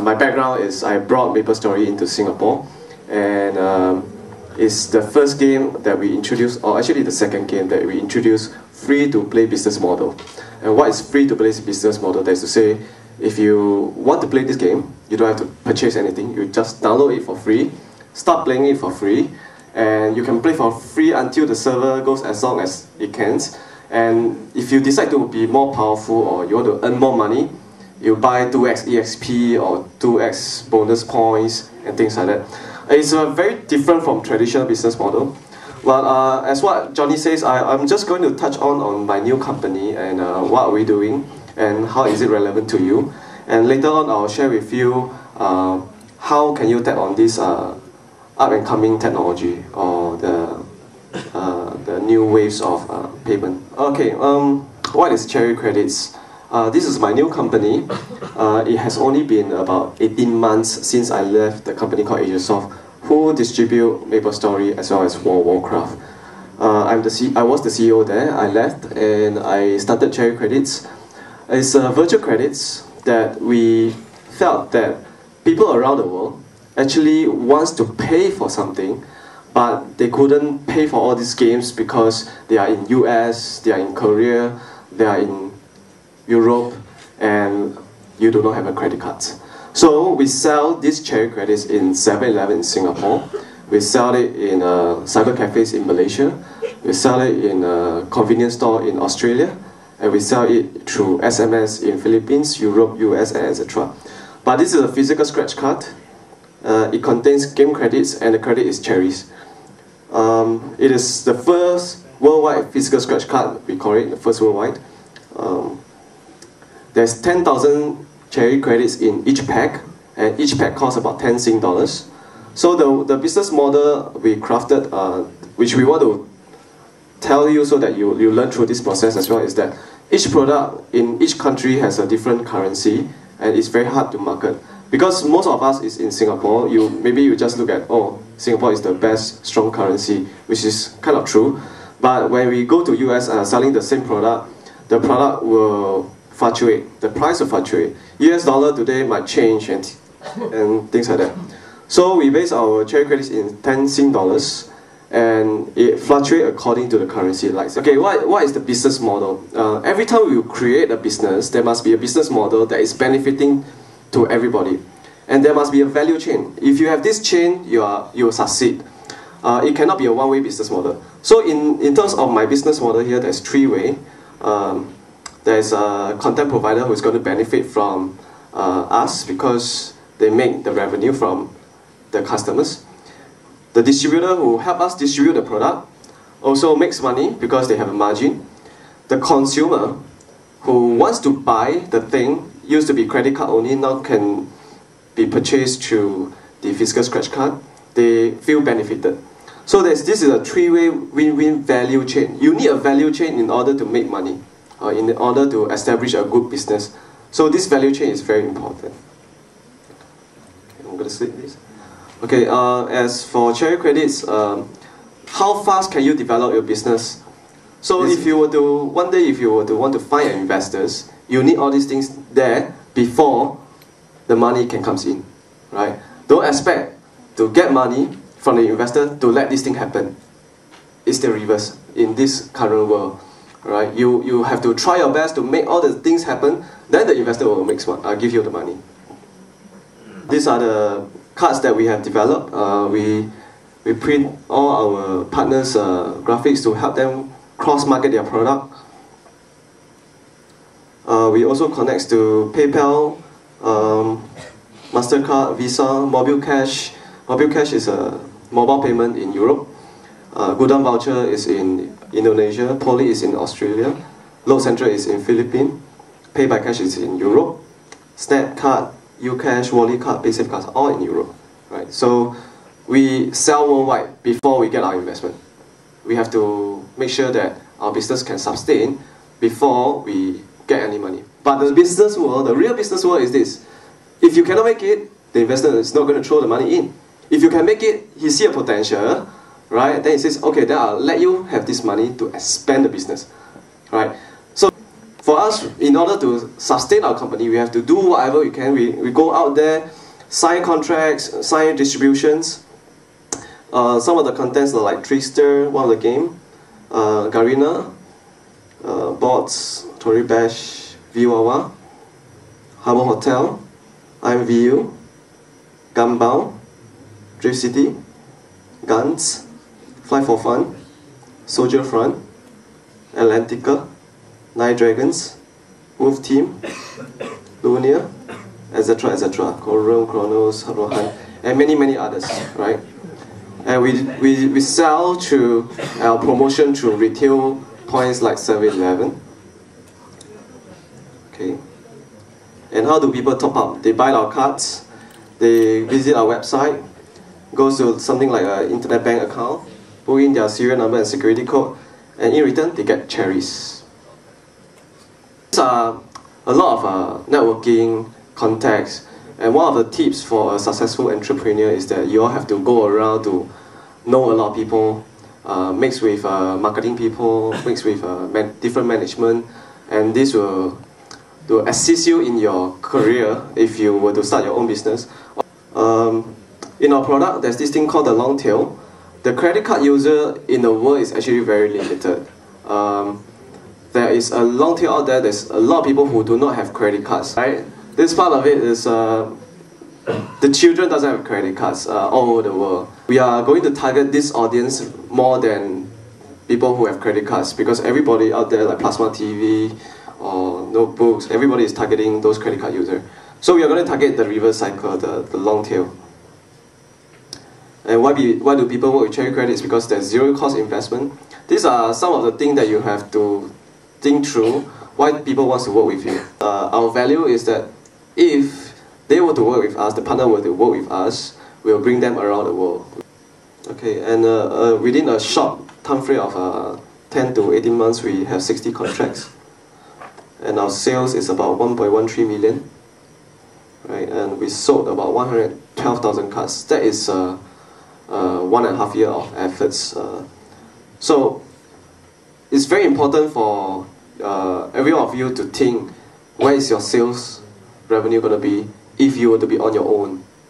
my background is I brought MapleStory into Singapore, and it's the first game that we introduced, or actually the second game that we introduced, free-to-play business model. And what is free-to-play business model? That is to say, if you want to play this game, you don't have to purchase anything. You just download it for free, start playing it for free, and you can play for free until the server goes as long as it can. And if you decide to be more powerful or you want to earn more money, you buy 2x EXP or 2x bonus points and things like that. It's very different from traditional business model. But as what Johnny says, I'm just going to touch on my new company and what are we doing and how is it relevant to you. And later on I'll share with you how can you tap on this up-and-coming technology or the new waves of payment. Okay, what is Cherry Credits? This is my new company. It has only been about 18 months since I left the company called Asiasoft, who distribute MapleStory as well as World of Warcraft. I was the CEO there. I left and I started Cherry Credits. It's virtual credits that we felt that people around the world actually wants to pay for something, but they couldn't pay for all these games because they are in US, they are in Korea, they are in Europe, and you do not have a credit card. So we sell these Cherry Credits in 7-Eleven in Singapore. We sell it in cyber cafes in Malaysia. We sell it in a convenience store in Australia. And we sell it through SMS in Philippines, Europe, US, and etc. But this is a physical scratch card. It contains game credits, and the credit is cherries. It is the first worldwide physical scratch card. We call it the first worldwide. There's 10,000 Cherry Credits in each pack, and each pack costs about 10 Sing dollars. So the business model we crafted, which we want to tell you so that you learn through this process as well, is that each product in each country has a different currency, and it's very hard to market. Because most of us is in Singapore, maybe you just look at, oh, Singapore is the best strong currency, which is kind of true. But when we go to US selling the same product, the product will fluctuate, the price will fluctuate. US dollar today might change and things like that. So we base our Cherry Credits in 10 Sing dollars, and it fluctuates according to the currency. Like, okay, what is the business model? Every time you create a business, there must be a business model that is benefiting to everybody. And there must be a value chain. If you have this chain, you will succeed. It cannot be a one-way business model. So in terms of my business model here, there's three-way. There's a content provider who is going to benefit from us because they make the revenue from the customers. The distributor who help us distribute the product also makes money because they have a margin. The consumer who wants to buy the thing, used to be credit card only, now can be purchased through the physical scratch card. They feel benefited. So this is a three-way win-win value chain. You need a value chain in order to make money, or in order to establish a good business. So this value chain is very important. Okay, I'm going to slip this. Okay, as for Cherry Credits, how fast can you develop your business? So if you were to, one day if you were to want to find investors, you need all these things there before the money can come in, right? Don't expect to get money from the investor to let this thing happen. It's the reverse in this current world, right? You have to try your best to make all the things happen, then the investor will give you the money. These are the cards that we have developed. We print all our partners' graphics to help them cross-market their product. We also connect to PayPal, MasterCard, Visa, Mobile Cash. Mobile Cash is a mobile payment in Europe. Gudang Voucher is in Indonesia. Poly is in Australia. Load Central is in Philippines. Pay by Cash is in Europe. Snap Card, Ucash, Wally Card, PaySafe cards, all in Europe. Right? So we sell worldwide before we get our investment. We have to make sure that our business can sustain before we get any money. But the business world, the real business world is this. If you cannot make it, the investor is not going to throw the money in. If you can make it, he sees a potential, right? Then he says, okay, then I'll let you have this money to expand the business, right? So for us, in order to sustain our company, we have to do whatever we can. We go out there, sign contracts, sign distributions. Some of the contents are like Trickster, one of the game, Garena, Bots, Tory Bash, Viwawa, Harbour Hotel, IMVU, Gumball, Drift City, Guns, Fly for Fun, Soldier Front, Atlantica, Nine Dragons, Wolf Team, Lunia, etc., etc., Corum, Chronos, Rohan, and many others, right? And we sell through our promotion through retail points like 7-Eleven. Okay. And how do people top up? They buy our cards, they visit our website, goes to something like an internet bank account, put in their serial number and security code, and in return they get cherries. These are a lot of networking contacts, and one of the tips for a successful entrepreneur is that you all have to go around to know a lot of people, mix with marketing people, mix with different management, and this will assist you in your career if you were to start your own business. In our product, there's this thing called the long tail. The credit card user in the world is actually very limited. There is a long tail out there. There's a lot of people who do not have credit cards, right? This part of it is the children doesn't have credit cards all over the world. We are going to target this audience more than people who have credit cards, because everybody out there, like plasma TV or notebooks, everybody is targeting those credit card users. So we are going to target the reverse cycle, the long tail. And why do people work with cherry credits? Because there's zero cost investment. These are some of the things that you have to think through why people want to work with you. Our value is that if they were to work with us, the partner were to work with us, we'll bring them around the world. Okay, and within a short time frame of 10 to 18 months, we have 60 contracts. And our sales is about 1.13 million. Right, and we sold about 112,000 cards. That is 1.5 years of efforts. So it's very important for every one of you to think, where is your sales revenue going to be if you were to be on your own?